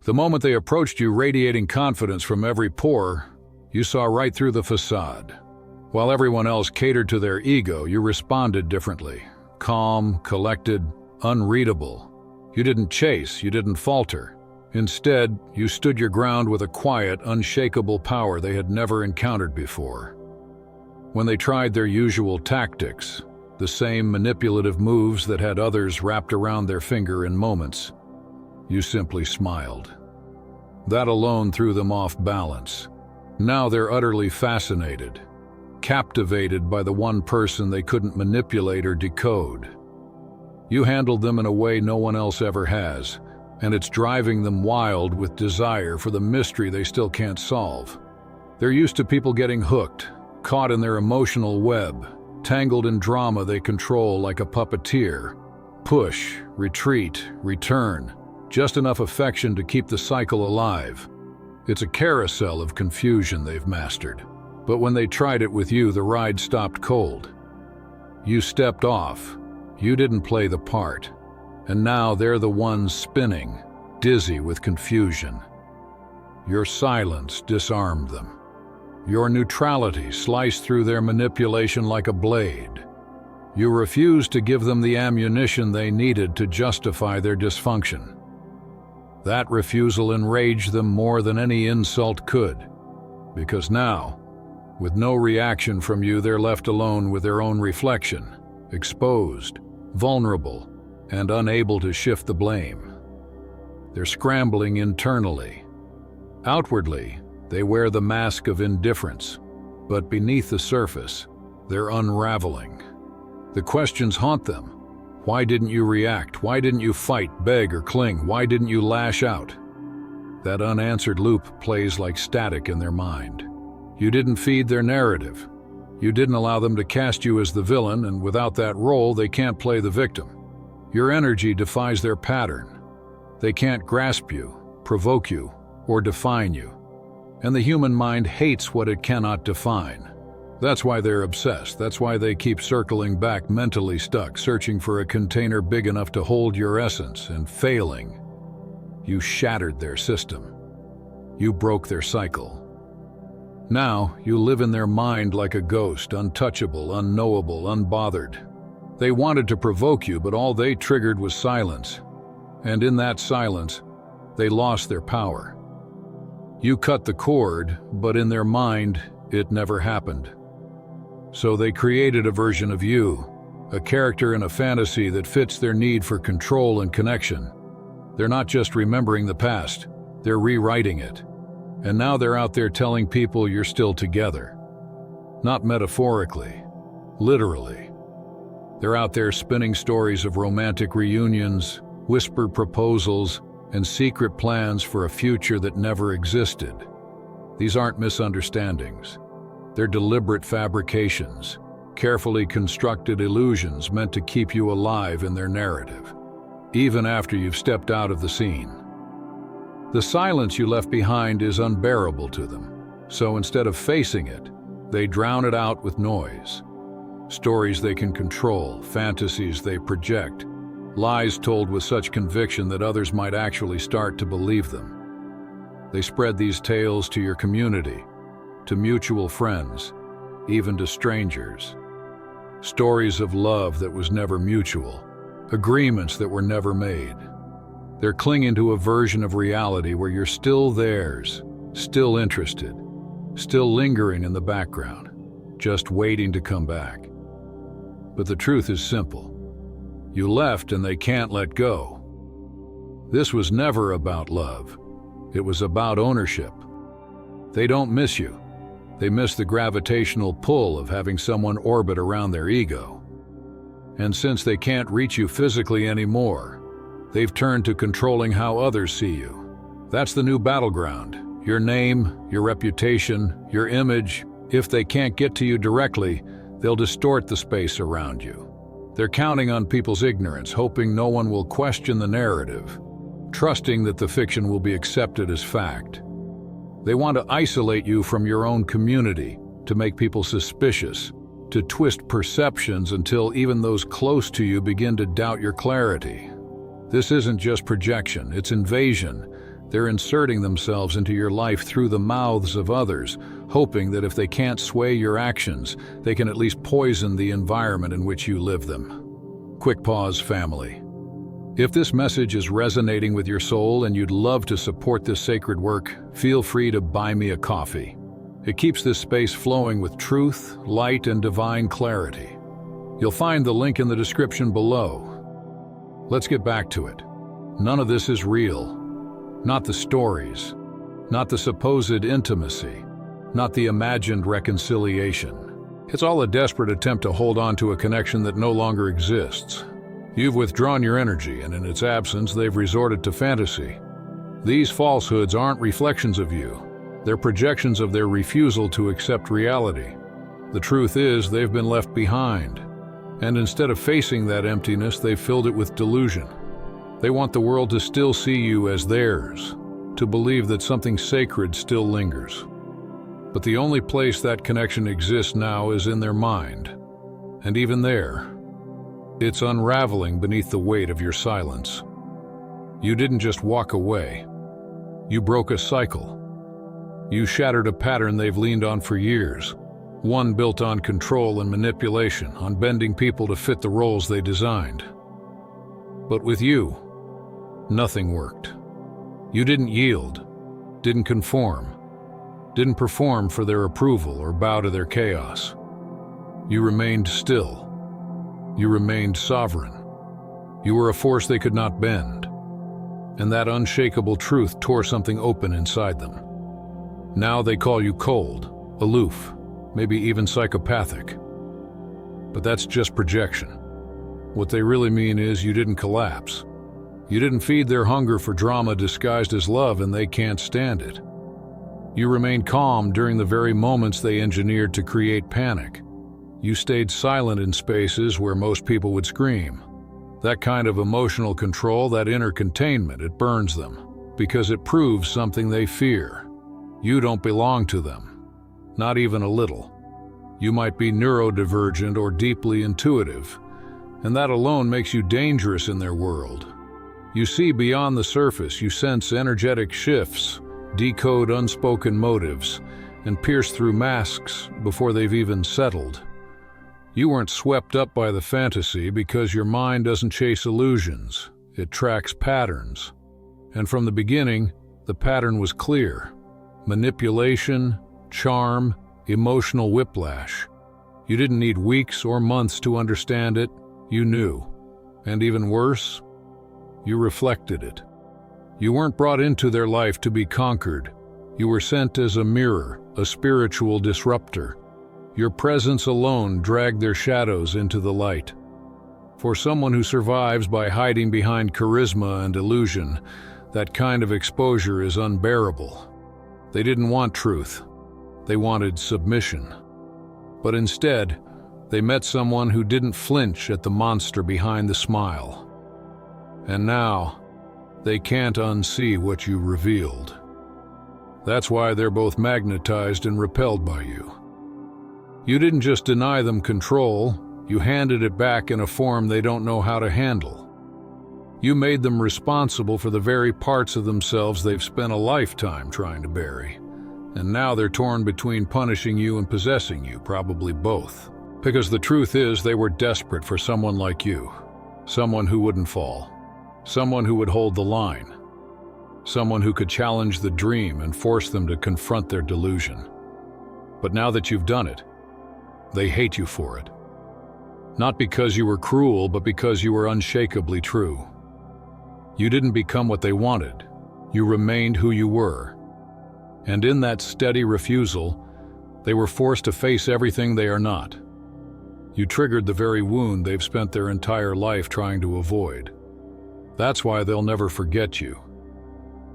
The moment they approached you radiating confidence from every pore, you saw right through the facade. While everyone else catered to their ego, you responded differently. Calm, collected, unreadable. You didn't chase, you didn't falter. Instead, you stood your ground with a quiet, unshakable power they had never encountered before. When they tried their usual tactics, the same manipulative moves that had others wrapped around their finger in moments, you simply smiled. That alone threw them off balance. Now they're utterly fascinated, captivated by the one person they couldn't manipulate or decode. You handled them in a way no one else ever has, and it's driving them wild with desire for the mystery they still can't solve. They're used to people getting hooked, caught in their emotional web, tangled in drama they control like a puppeteer. Push, retreat, return. Just enough affection to keep the cycle alive. It's a carousel of confusion they've mastered. But when they tried it with you, the ride stopped cold. You stepped off. You didn't play the part. And now they're the ones spinning, dizzy with confusion. Your silence disarmed them. Your neutrality sliced through their manipulation like a blade. You refused to give them the ammunition they needed to justify their dysfunction. That refusal enraged them more than any insult could, because now, with no reaction from you, they're left alone with their own reflection, exposed, vulnerable, and unable to shift the blame. They're scrambling internally. Outwardly, they wear the mask of indifference, but beneath the surface, they're unraveling. The questions haunt them. Why didn't you react? Why didn't you fight, beg, or cling? Why didn't you lash out? That unanswered loop plays like static in their mind. You didn't feed their narrative. You didn't allow them to cast you as the villain, and without that role, they can't play the victim. Your energy defies their pattern. They can't grasp you, provoke you, or define you. And the human mind hates what it cannot define. That's why they're obsessed. That's why they keep circling back, mentally stuck, searching for a container big enough to hold your essence, and failing. You shattered their system. You broke their cycle. Now, you live in their mind like a ghost, untouchable, unknowable, unbothered. They wanted to provoke you, but all they triggered was silence. And in that silence, they lost their power. You cut the cord, but in their mind, it never happened. So they created a version of you, a character in a fantasy that fits their need for control and connection. They're not just remembering the past, they're rewriting it. And now they're out there telling people you're still together. Not metaphorically, literally. They're out there spinning stories of romantic reunions, whispered proposals, and secret plans for a future that never existed. These aren't misunderstandings. They're deliberate fabrications, carefully constructed illusions meant to keep you alive in their narrative, even after you've stepped out of the scene. The silence you left behind is unbearable to them, so instead of facing it, they drown it out with noise. Stories they can control, fantasies they project, lies told with such conviction that others might actually start to believe them. They spread these tales to your community, to mutual friends, even to strangers. Stories of love that was never mutual, agreements that were never made. They're clinging to a version of reality where you're still theirs, still interested, still lingering in the background, just waiting to come back. But the truth is simple. You left and they can't let go. This was never about love. It was about ownership. They don't miss you. They miss the gravitational pull of having someone orbit around their ego. And since they can't reach you physically anymore, they've turned to controlling how others see you. That's the new battleground. Your name, your reputation, your image. If they can't get to you directly, they'll distort the space around you. They're counting on people's ignorance, hoping no one will question the narrative, trusting that the fiction will be accepted as fact. They want to isolate you from your own community, to make people suspicious, to twist perceptions until even those close to you begin to doubt your clarity. This isn't just projection, it's invasion, They're inserting themselves into your life through the mouths of others, hoping that if they can't sway your actions, they can at least poison the environment in which you live them. Quick pause, family. If this message is resonating with your soul and you'd love to support this sacred work, feel free to buy me a coffee. It keeps this space flowing with truth, light, and divine clarity. You'll find the link in the description below. Let's get back to it. None of this is real. Not the stories, not the supposed intimacy, not the imagined reconciliation. It's all a desperate attempt to hold on to a connection that no longer exists. You've withdrawn your energy, and in its absence, they've resorted to fantasy. These falsehoods aren't reflections of you. They're projections of their refusal to accept reality. The truth is, they've been left behind. And instead of facing that emptiness, they've filled it with delusion. They want the world to still see you as theirs, to believe that something sacred still lingers. But the only place that connection exists now is in their mind. And even there, it's unraveling beneath the weight of your silence. You didn't just walk away. You broke a cycle. You shattered a pattern they've leaned on for years, one built on control and manipulation, on bending people to fit the roles they designed. But with you, nothing worked. You didn't yield, didn't conform, didn't perform for their approval or bow to their chaos. You remained still. You remained sovereign. You were a force they could not bend. And that unshakable truth tore something open inside them. Now they call you cold, aloof, maybe even psychopathic. But that's just projection. What they really mean is you didn't collapse. You didn't feed their hunger for drama disguised as love, and they can't stand it. You remained calm during the very moments they engineered to create panic. You stayed silent in spaces where most people would scream. That kind of emotional control, that inner containment, it burns them, because it proves something they fear. You don't belong to them, not even a little. You might be neurodivergent or deeply intuitive, and that alone makes you dangerous in their world. You see beyond the surface, you sense energetic shifts, decode unspoken motives, and pierce through masks before they've even settled. You weren't swept up by the fantasy because your mind doesn't chase illusions, it tracks patterns. And from the beginning, the pattern was clear. Manipulation, charm, emotional whiplash. You didn't need weeks or months to understand it, you knew. And even worse, you reflected it. You weren't brought into their life to be conquered. You were sent as a mirror, a spiritual disruptor. Your presence alone dragged their shadows into the light. For someone who survives by hiding behind charisma and illusion, that kind of exposure is unbearable. They didn't want truth. They wanted submission. But instead, they met someone who didn't flinch at the monster behind the smile. And now, they can't unsee what you revealed. That's why they're both magnetized and repelled by you. You didn't just deny them control, you handed it back in a form they don't know how to handle. You made them responsible for the very parts of themselves they've spent a lifetime trying to bury. And now they're torn between punishing you and possessing you, probably both. Because the truth is, they were desperate for someone like you. Someone who wouldn't fall. Someone who would hold the line. Someone who could challenge the dream and force them to confront their delusion. But now that you've done it, they hate you for it. Not because you were cruel, but because you were unshakably true. You didn't become what they wanted. You remained who you were. And in that steady refusal, they were forced to face everything they are not. You triggered the very wound they've spent their entire life trying to avoid. That's why they'll never forget you.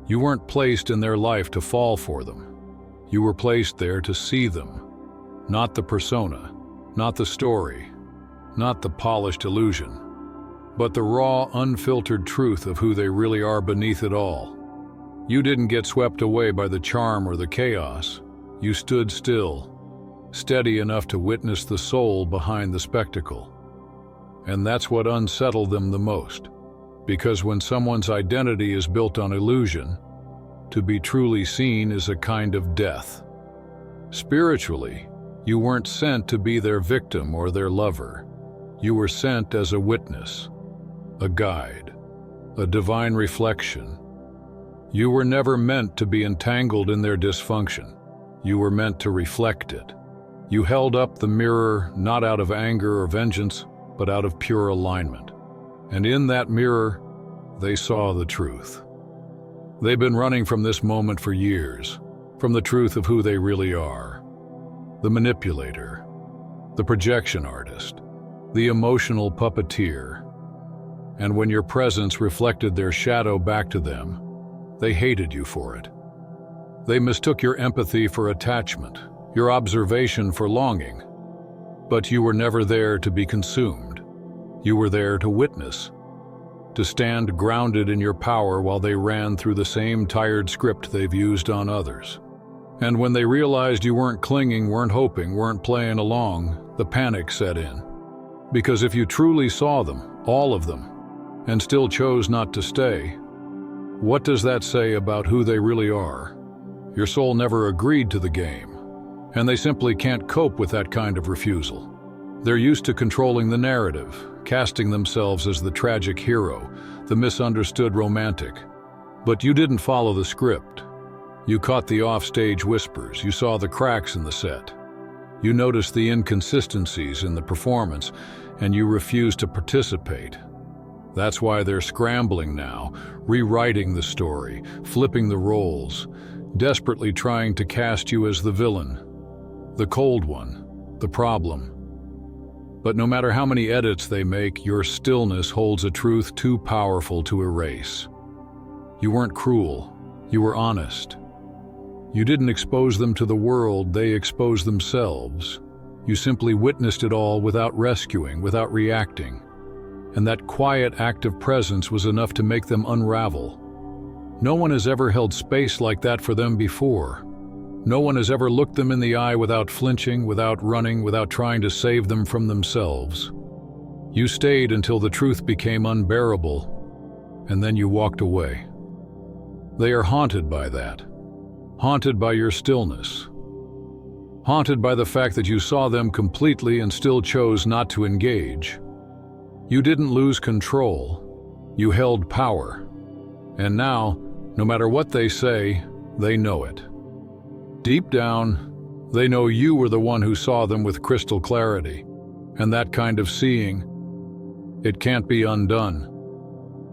You weren't placed in their life to fall for them. You were placed there to see them. Not the persona, not the story, not the polished illusion, but the raw, unfiltered truth of who they really are beneath it all. You didn't get swept away by the charm or the chaos. You stood still, steady enough to witness the soul behind the spectacle. And that's what unsettled them the most. Because when someone's identity is built on illusion, to be truly seen is a kind of death. Spiritually, you weren't sent to be their victim or their lover. You were sent as a witness, a guide, a divine reflection. You were never meant to be entangled in their dysfunction. You were meant to reflect it. You held up the mirror not out of anger or vengeance, but out of pure alignment. And in that mirror, they saw the truth. They've been running from this moment for years, from the truth of who they really are. The manipulator, the projection artist, the emotional puppeteer. And when your presence reflected their shadow back to them, they hated you for it. They mistook your empathy for attachment, your observation for longing. But you were never there to be consumed. You were there to witness, to stand grounded in your power while they ran through the same tired script they've used on others. And when they realized you weren't clinging, weren't hoping, weren't playing along, the panic set in. Because if you truly saw them, all of them, and still chose not to stay, what does that say about who they really are? Your soul never agreed to the game, and they simply can't cope with that kind of refusal. They're used to controlling the narrative, casting themselves as the tragic hero, the misunderstood romantic. But you didn't follow the script. You caught the offstage whispers, you saw the cracks in the set. You noticed the inconsistencies in the performance, and you refused to participate. That's why they're scrambling now, rewriting the story, flipping the roles, desperately trying to cast you as the villain, the cold one, the problem. But no matter how many edits they make, your stillness holds a truth too powerful to erase. You weren't cruel, you were honest. You didn't expose them to the world, they exposed themselves. You simply witnessed it all without rescuing, without reacting. And that quiet act of presence was enough to make them unravel. No one has ever held space like that for them before. No one has ever looked them in the eye without flinching, without running, without trying to save them from themselves. You stayed until the truth became unbearable, and then you walked away. They are haunted by that. Haunted by your stillness. Haunted by the fact that you saw them completely and still chose not to engage. You didn't lose control. You held power. And now, no matter what they say, they know it. Deep down, they know you were the one who saw them with crystal clarity. And that kind of seeing, it can't be undone.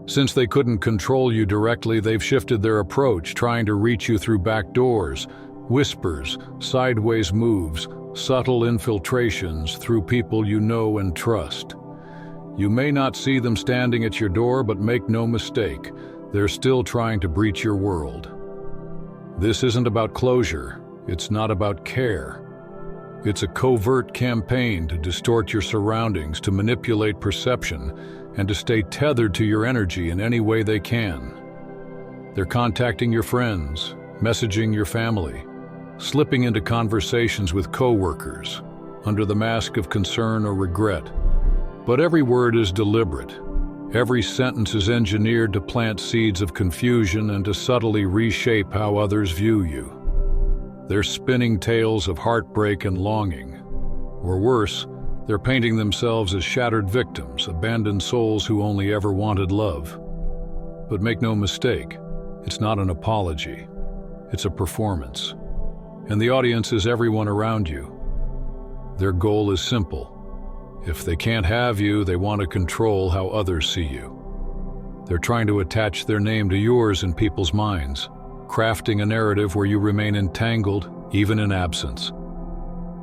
Since they couldn't control you directly, they've shifted their approach, trying to reach you through back doors, whispers, sideways moves, subtle infiltrations through people you know and trust. You may not see them standing at your door, but make no mistake, they're still trying to breach your world. This isn't about closure, it's not about care. It's a covert campaign to distort your surroundings, to manipulate perception, and to stay tethered to your energy in any way they can. They're contacting your friends, messaging your family, slipping into conversations with coworkers, under the mask of concern or regret. But every word is deliberate. Every sentence is engineered to plant seeds of confusion and to subtly reshape how others view you. They're spinning tales of heartbreak and longing. Or worse, they're painting themselves as shattered victims, abandoned souls who only ever wanted love. But make no mistake, it's not an apology. It's a performance. And the audience is everyone around you. Their goal is simple. If they can't have you, they want to control how others see you. They're trying to attach their name to yours in people's minds, crafting a narrative where you remain entangled, even in absence.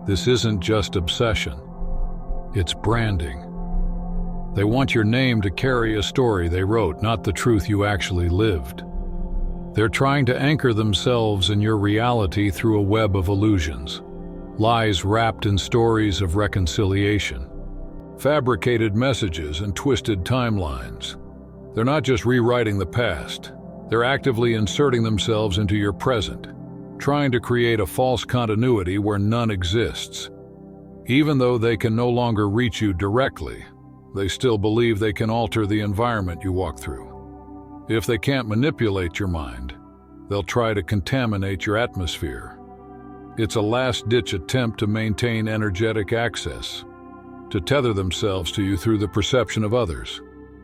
This isn't just obsession. It's branding. They want your name to carry a story they wrote, not the truth you actually lived. They're trying to anchor themselves in your reality through a web of illusions, lies wrapped in stories of reconciliation, fabricated messages and twisted timelines. They're not just rewriting the past, they're actively inserting themselves into your present, trying to create a false continuity where none exists. Even though they can no longer reach you directly, they still believe they can alter the environment you walk through. If they can't manipulate your mind, They'll try to contaminate your atmosphere. It's a last-ditch attempt to maintain energetic access, to tether themselves to you through the perception of others.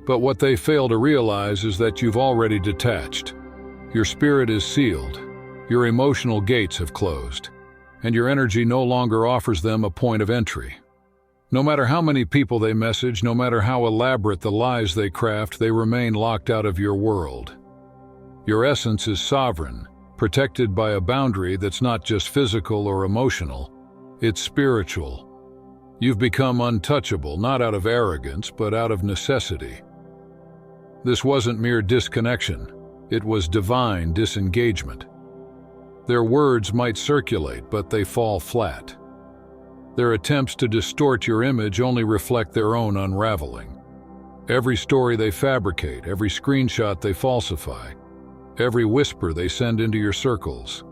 But what they fail to realize is that you've already detached. Your spirit is sealed, your emotional gates have closed, and your energy no longer offers them a point of entry. No matter how many people they message, no matter how elaborate the lies they craft, they remain locked out of your world. Your essence is sovereign, protected by a boundary that's not just physical or emotional, it's spiritual. You've become untouchable, not out of arrogance, but out of necessity. This wasn't mere disconnection, it was divine disengagement. Their words might circulate, but they fall flat. Their attempts to distort your image only reflect their own unraveling. Every story they fabricate, every screenshot they falsify, every whisper they send into your circles,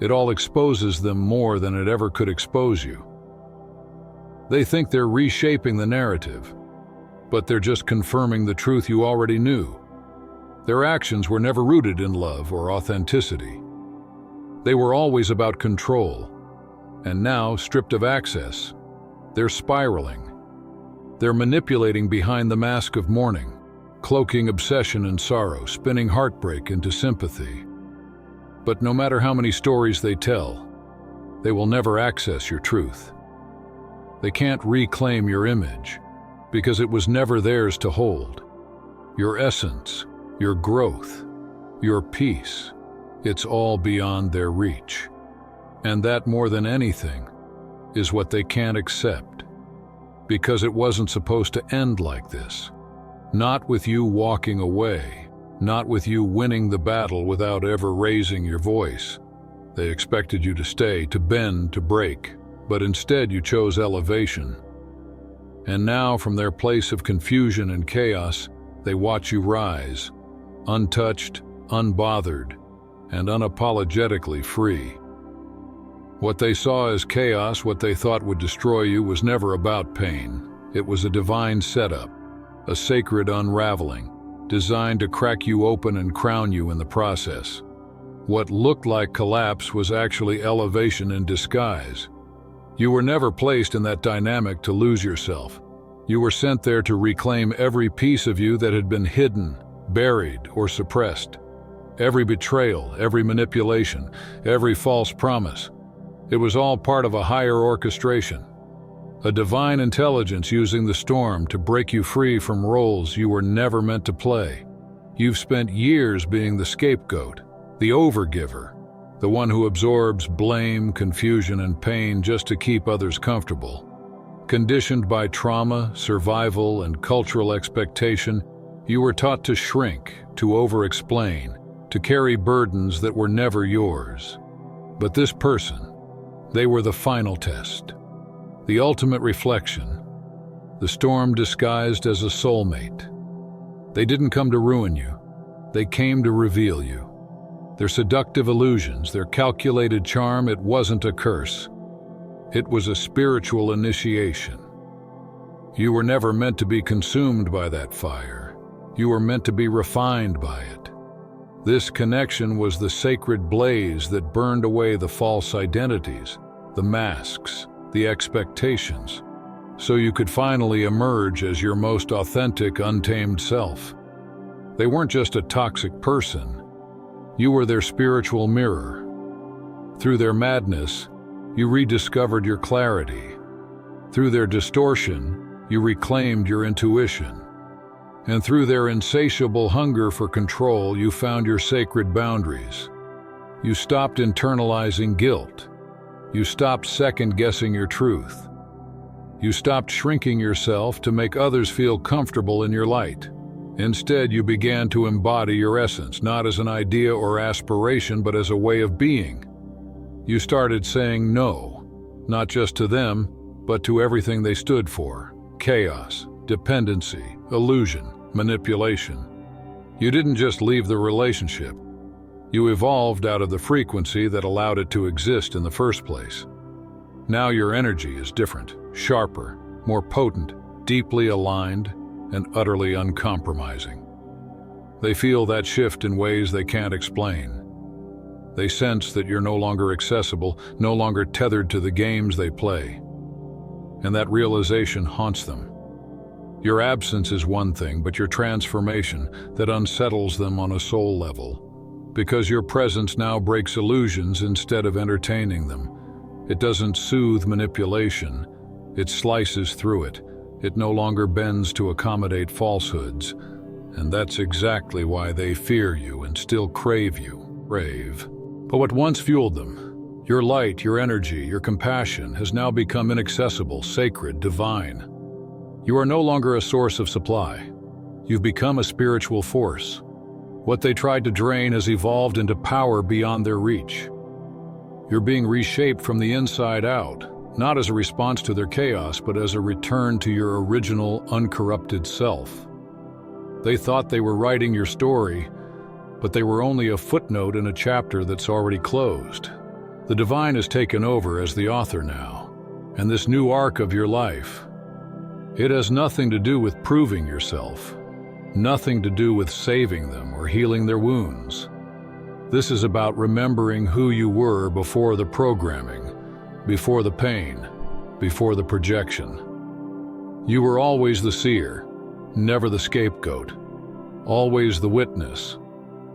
it all exposes them more than it ever could expose you. They think they're reshaping the narrative, but they're just confirming the truth you already knew. Their actions were never rooted in love or authenticity. They were always about control, and now, stripped of access, they're spiraling. They're manipulating behind the mask of mourning, cloaking obsession and sorrow, spinning heartbreak into sympathy. But no matter how many stories they tell, they will never access your truth. They can't reclaim your image, because it was never theirs to hold. Your essence, your growth, your peace, it's all beyond their reach. And that, more than anything, is what they can't accept. Because it wasn't supposed to end like this. Not with you walking away, not with you winning the battle without ever raising your voice. They expected you to stay, to bend, to break, but instead you chose elevation. And now, from their place of confusion and chaos, they watch you rise, untouched, unbothered, and unapologetically free. What they saw as chaos, what they thought would destroy you, was never about pain. It was a divine setup, a sacred unraveling, designed to crack you open and crown you in the process. What looked like collapse was actually elevation in disguise. You were never placed in that dynamic to lose yourself. You were sent there to reclaim every piece of you that had been hidden, buried, or suppressed. Every betrayal, every manipulation, every false promise. It was all part of a higher orchestration, a divine intelligence using the storm to break you free from roles you were never meant to play. You've spent years being the scapegoat, the overgiver, the one who absorbs blame, confusion, and pain just to keep others comfortable. Conditioned by trauma, survival, and cultural expectation, you were taught to shrink, to over-explain, to carry burdens that were never yours. But this person, they were the final test, the ultimate reflection, the storm disguised as a soulmate. They didn't come to ruin you, they came to reveal you. Their seductive illusions, their calculated charm, it wasn't a curse. It was a spiritual initiation. You were never meant to be consumed by that fire. You were meant to be refined by it. This connection was the sacred blaze that burned away the false identities, the masks, the expectations, so you could finally emerge as your most authentic, untamed self. They weren't just a toxic person. You were their spiritual mirror. Through their madness, you rediscovered your clarity. Through their distortion, you reclaimed your intuition. And through their insatiable hunger for control, you found your sacred boundaries. You stopped internalizing guilt. You stopped second-guessing your truth. You stopped shrinking yourself to make others feel comfortable in your light. Instead, you began to embody your essence, not as an idea or aspiration, but as a way of being. You started saying no, not just to them, but to everything they stood for: chaos, dependency, illusion, manipulation. You didn't just leave the relationship. You evolved out of the frequency that allowed it to exist in the first place. Now your energy is different, sharper, more potent, deeply aligned, and utterly uncompromising. They feel that shift in ways they can't explain. They sense that you're no longer accessible, no longer tethered to the games they play. And that realization haunts them. Your absence is one thing, but your transformation that unsettles them on a soul level. Because your presence now breaks illusions instead of entertaining them. It doesn't soothe manipulation, it slices through it. It no longer bends to accommodate falsehoods. And that's exactly why they fear you and still crave you. But what once fueled them, your light, your energy, your compassion, has now become inaccessible, sacred, divine. You are no longer a source of supply. You've become a spiritual force. What they tried to drain has evolved into power beyond their reach. You're being reshaped from the inside out, not as a response to their chaos, but as a return to your original, uncorrupted self. They thought they were writing your story, but they were only a footnote in a chapter that's already closed. The divine has taken over as the author now, and this new arc of your life, it has nothing to do with proving yourself, nothing to do with saving them or healing their wounds. This is about remembering who you were before the programming, before the pain, before the projection. You were always the seer, never the scapegoat, always the witness,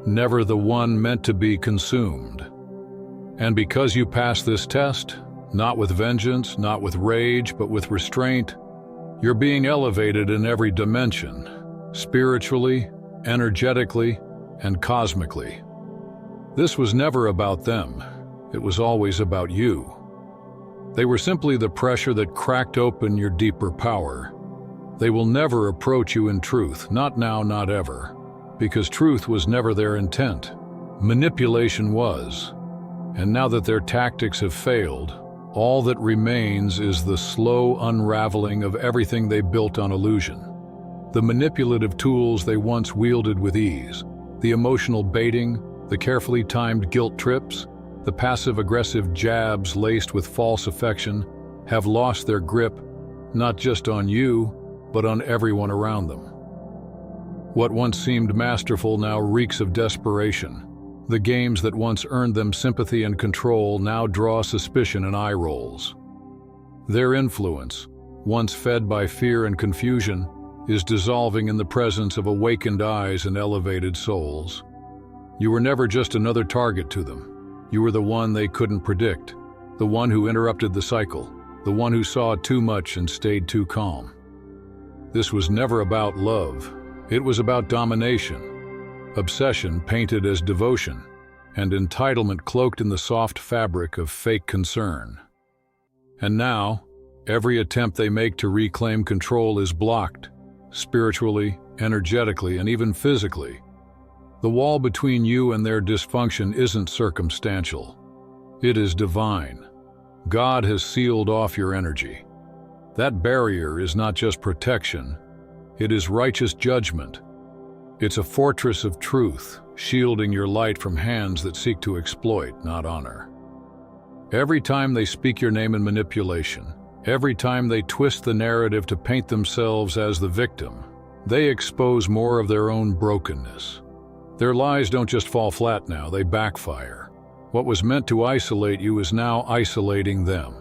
never the one meant to be consumed. And because you passed this test, not with vengeance, not with rage, but with restraint, you're being elevated in every dimension, spiritually, energetically, and cosmically. This was never about them. It was always about you. They were simply the pressure that cracked open your deeper power. They will never approach you in truth, not now, not ever, because truth was never their intent. Manipulation was. And now that their tactics have failed, all that remains is the slow unraveling of everything they built on illusion. The manipulative tools they once wielded with ease, the emotional baiting, the carefully timed guilt trips, the passive-aggressive jabs laced with false affection, have lost their grip, not just on you, but on everyone around them. What once seemed masterful now reeks of desperation. The games that once earned them sympathy and control now draw suspicion and eye rolls. Their influence, once fed by fear and confusion, is dissolving in the presence of awakened eyes and elevated souls. You were never just another target to them. You were the one they couldn't predict, the one who interrupted the cycle, the one who saw too much and stayed too calm. This was never about love. It was about domination. Obsession painted as devotion, and entitlement cloaked in the soft fabric of fake concern. And now, every attempt they make to reclaim control is blocked, spiritually, energetically, and even physically. The wall between you and their dysfunction isn't circumstantial. It is divine. God has sealed off your energy. That barrier is not just protection, it is righteous judgment. It's a fortress of truth, shielding your light from hands that seek to exploit, not honor. Every time they speak your name in manipulation, every time they twist the narrative to paint themselves as the victim, they expose more of their own brokenness. Their lies don't just fall flat now, they backfire. What was meant to isolate you is now isolating them.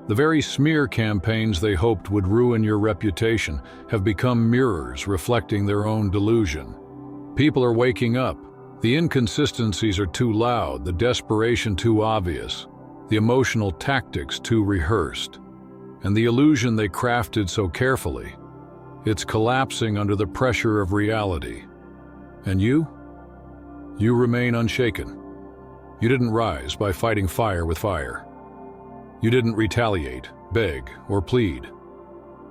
The very smear campaigns they hoped would ruin your reputation have become mirrors reflecting their own delusion. People are waking up. The inconsistencies are too loud, the desperation too obvious, the emotional tactics too rehearsed. And the illusion they crafted so carefully, it's collapsing under the pressure of reality. And you? You remain unshaken. You didn't rise by fighting fire with fire. You didn't retaliate, beg, or plead.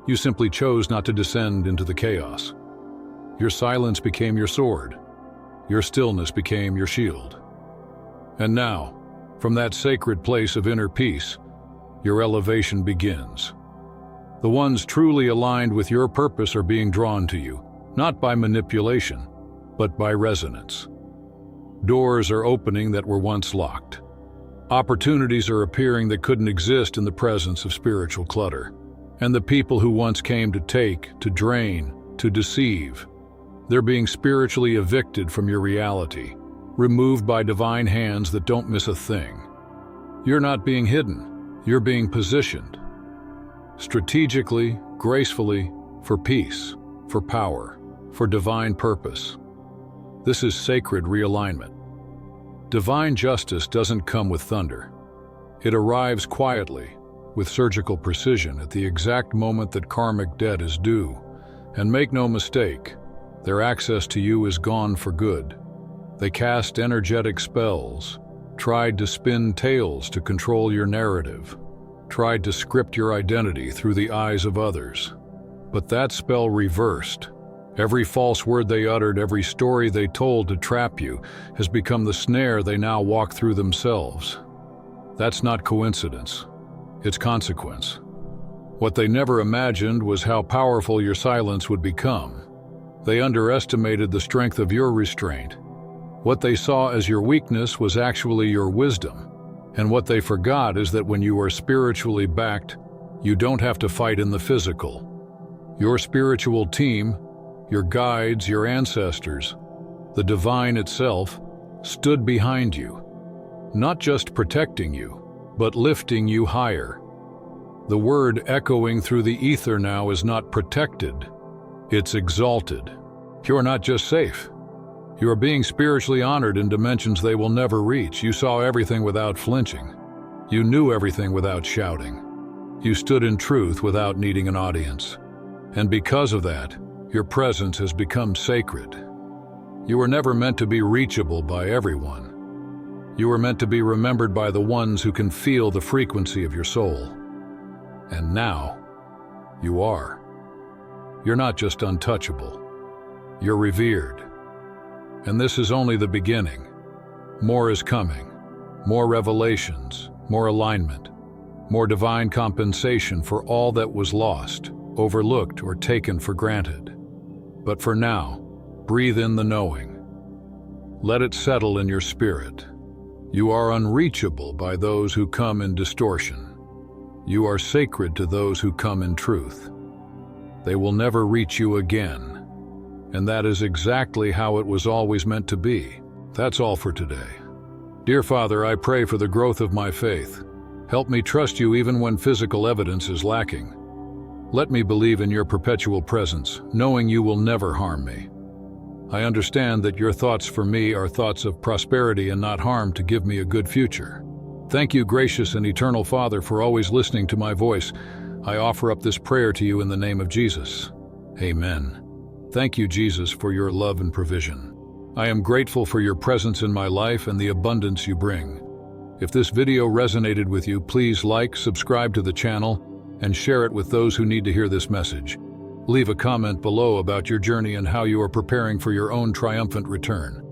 You simply chose not to descend into the chaos. Your silence became your sword. Your stillness became your shield. And now, from that sacred place of inner peace, your elevation begins. The ones truly aligned with your purpose are being drawn to you, not by manipulation, but by resonance. Doors are opening that were once locked. Opportunities are appearing that couldn't exist in the presence of spiritual clutter. And the people who once came to take, to drain, to deceive, they're being spiritually evicted from your reality. removed by divine hands that don't miss a thing. You're not being hidden, you're being positioned. Strategically, gracefully, for peace, for power, for divine purpose. This is sacred realignment. Divine justice doesn't come with thunder. It arrives quietly, with surgical precision at the exact moment that karmic debt is due. And make no mistake, their access to you is gone for good. They cast energetic spells, tried to spin tales to control your narrative, tried to script your identity through the eyes of others. But that spell reversed. Every false word they uttered, every story they told to trap you, has become the snare they now walk through themselves. That's not coincidence. It's consequence. What they never imagined was how powerful your silence would become. They underestimated the strength of your restraint. What they saw as your weakness was actually your wisdom. And what they forgot is that when you are spiritually backed, you don't have to fight in the physical. Your spiritual team, your guides, your ancestors, the divine itself, stood behind you, not just protecting you, but lifting you higher. The word echoing through the ether now is not protected, it's exalted. You are not just safe. You are being spiritually honored in dimensions they will never reach. You saw everything without flinching. You knew everything without shouting. You stood in truth without needing an audience. And because of that, your presence has become sacred. You were never meant to be reachable by everyone. You were meant to be remembered by the ones who can feel the frequency of your soul. And now, you are. You're not just untouchable. You're revered. And this is only the beginning. More is coming. More revelations, more alignment, more divine compensation for all that was lost, overlooked, or taken for granted. But for now, breathe in the knowing. Let it settle in your spirit. You are unreachable by those who come in distortion. You are sacred to those who come in truth. They will never reach you again. And that is exactly how it was always meant to be. That's all for today. Dear Father, I pray for the growth of my faith. Help me trust you even when physical evidence is lacking. Let me believe in your perpetual presence, knowing you will never harm me. I understand that your thoughts for me are thoughts of prosperity and not harm to give me a good future. Thank you, gracious and eternal Father, for always listening to my voice. I offer up this prayer to you in the name of Jesus. Amen. Thank you, Jesus, for your love and provision. I am grateful for your presence in my life and the abundance you bring. If this video resonated with you, please like, subscribe to the channel, and share it with those who need to hear this message. Leave a comment below about your journey and how you are preparing for your own triumphant return.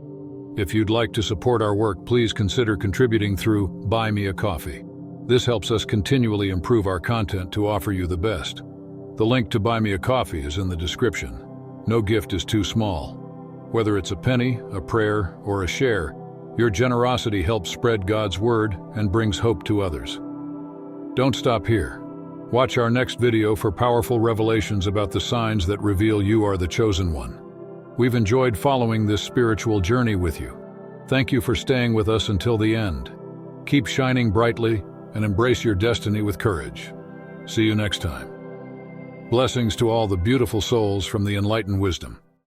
If you'd like to support our work, please consider contributing through Buy Me a Coffee. This helps us continually improve our content to offer you the best. The link to Buy Me a Coffee is in the description. No gift is too small. Whether it's a penny, a prayer, or a share, your generosity helps spread God's word and brings hope to others. Don't stop here. Watch our next video for powerful revelations about the signs that reveal you are the chosen one. We've enjoyed following this spiritual journey with you. Thank you for staying with us until the end. Keep shining brightly and embrace your destiny with courage. See you next time. Blessings to all the beautiful souls from the Enlighten Wisdom.